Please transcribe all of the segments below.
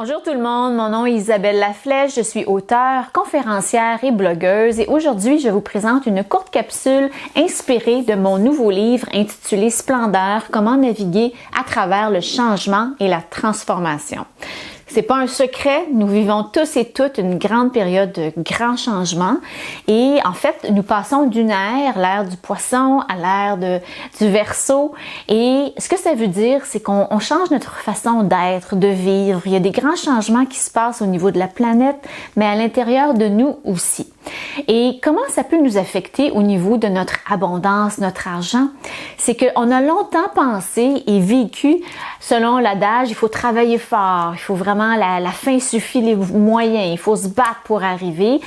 Bonjour tout le monde, mon nom est Isabelle Laflèche, je suis auteure, conférencière et blogueuse et aujourd'hui je vous présente une courte capsule inspirée de mon nouveau livre intitulé Splendeur, comment naviguer à travers le changement et la transformation. C'est pas un secret, nous vivons tous et toutes une grande période de grands changements et en fait, nous passons d'une ère, l'ère du poisson, à l'ère du Verseau et ce que ça veut dire, c'est qu'on change notre façon d'être, de vivre. Il y a des grands changements qui se passent au niveau de la planète, mais à l'intérieur de nous aussi. Et comment ça peut nous affecter au niveau de notre abondance, notre argent? C'est qu'on a longtemps pensé et vécu selon l'adage, il faut travailler fort, il faut vraiment la fin suffit les moyens, il faut se battre pour arriver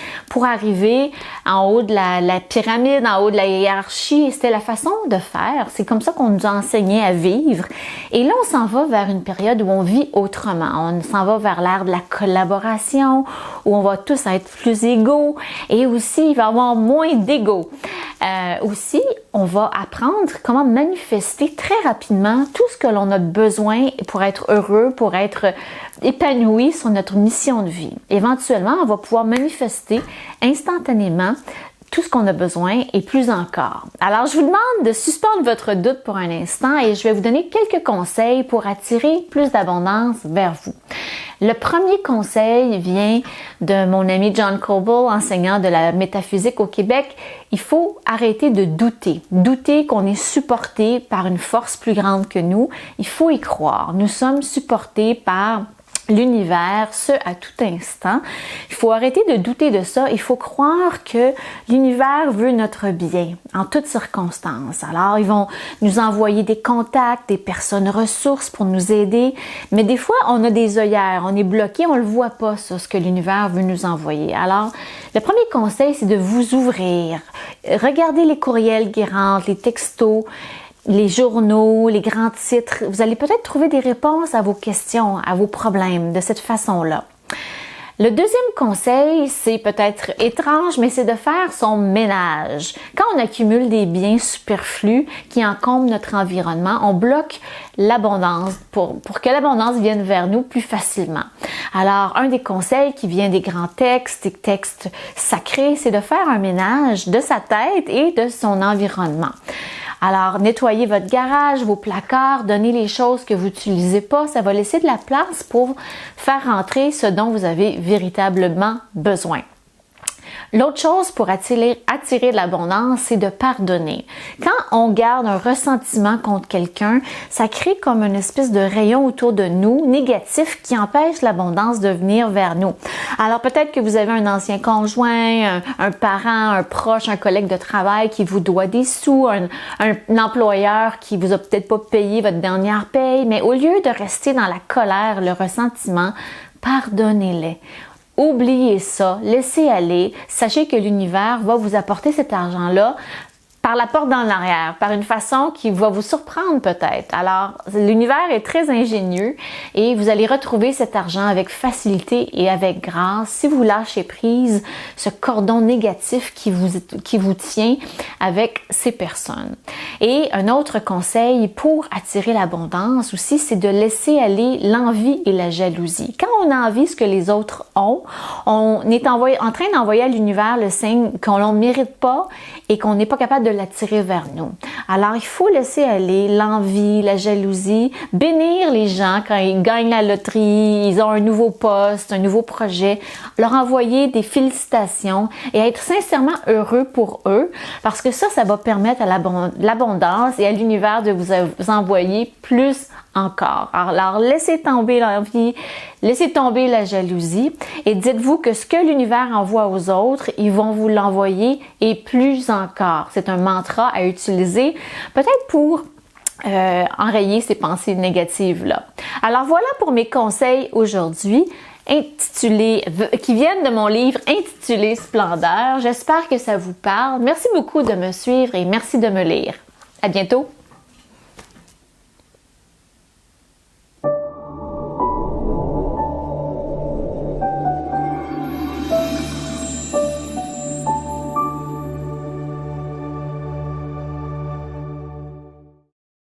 en haut de la pyramide, en haut de la hiérarchie. C'était la façon de faire, c'est comme ça qu'on nous a enseigné à vivre. Et là, on s'en va vers une période où on vit autrement. On s'en va vers l'ère de la collaboration, où on va tous être plus égaux et aussi il va y avoir moins d'égos. Aussi, on va apprendre comment manifester très rapidement tout ce que l'on a besoin pour être heureux, pour être épanoui sur notre mission de vie. Éventuellement, on va pouvoir manifester instantanément tout ce qu'on a besoin et plus encore. Alors, je vous demande de suspendre votre doute pour un instant et je vais vous donner quelques conseils pour attirer plus d'abondance vers vous. Le premier conseil vient de mon ami John Coble, enseignant de la métaphysique au Québec. Il faut arrêter de douter. Douter qu'on est supporté par une force plus grande que nous. Il faut y croire. Nous sommes supportés par l'univers, ce à tout instant. Il faut arrêter de douter de ça. Il faut croire que l'univers veut notre bien en toutes circonstances. Alors, ils vont nous envoyer des contacts, des personnes ressources pour nous aider. Mais des fois, on a des œillères, on est bloqué, on le voit pas, ça, ce que l'univers veut nous envoyer. Alors, le premier conseil, c'est de vous ouvrir. Regardez les courriels qui rentrent, les textos, les journaux, les grands titres. Vous allez peut-être trouver des réponses à vos questions, à vos problèmes de cette façon-là. Le deuxième conseil, c'est peut-être étrange, mais c'est de faire son ménage. Quand on accumule des biens superflus qui encombrent notre environnement, on bloque l'abondance pour que l'abondance vienne vers nous plus facilement. Alors, un des conseils qui vient des grands textes, des textes sacrés, c'est de faire un ménage de sa tête et de son environnement. Alors, nettoyez votre garage, vos placards, donnez les choses que vous n'utilisez pas. Ça va laisser de la place pour faire rentrer ce dont vous avez véritablement besoin. L'autre chose pour attirer de l'abondance, c'est de pardonner. Quand on garde un ressentiment contre quelqu'un, ça crée comme une espèce de rayon autour de nous, négatif, qui empêche l'abondance de venir vers nous. Alors peut-être que vous avez un ancien conjoint, un parent, un proche, un collègue de travail qui vous doit des sous, un employeur qui vous a peut-être pas payé votre dernière paye, mais au lieu de rester dans la colère, le ressentiment, pardonnez-les. Oubliez ça, laissez aller, sachez que l'univers va vous apporter cet argent-là par la porte dans l'arrière, par une façon qui va vous surprendre peut-être. Alors, l'univers est très ingénieux et vous allez retrouver cet argent avec facilité et avec grâce si vous lâchez prise ce cordon négatif qui vous tient avec ces personnes. Et un autre conseil pour attirer l'abondance aussi, c'est de laisser aller l'envie et la jalousie. Quand on a envie de ce que les autres ont, on est en train d'envoyer à l'univers le signe qu'on ne mérite pas et qu'on n'est pas capable de l'attirer vers nous. Alors, il faut laisser aller l'envie, la jalousie, bénir les gens quand ils gagnent la loterie, ils ont un nouveau poste, un nouveau projet, leur envoyer des félicitations et être sincèrement heureux pour eux parce que ça va permettre à l'abondance et à l'univers de vous envoyer plus encore. Alors, laissez tomber l'envie, laissez tomber la jalousie et dites-vous que ce que l'univers envoie aux autres, ils vont vous l'envoyer et plus encore. C'est un mantra à utiliser, peut-être pour enrayer ces pensées négatives-là. Alors, voilà pour mes conseils aujourd'hui qui viennent de mon livre intitulé Splendeur. J'espère que ça vous parle. Merci beaucoup de me suivre et merci de me lire. À bientôt!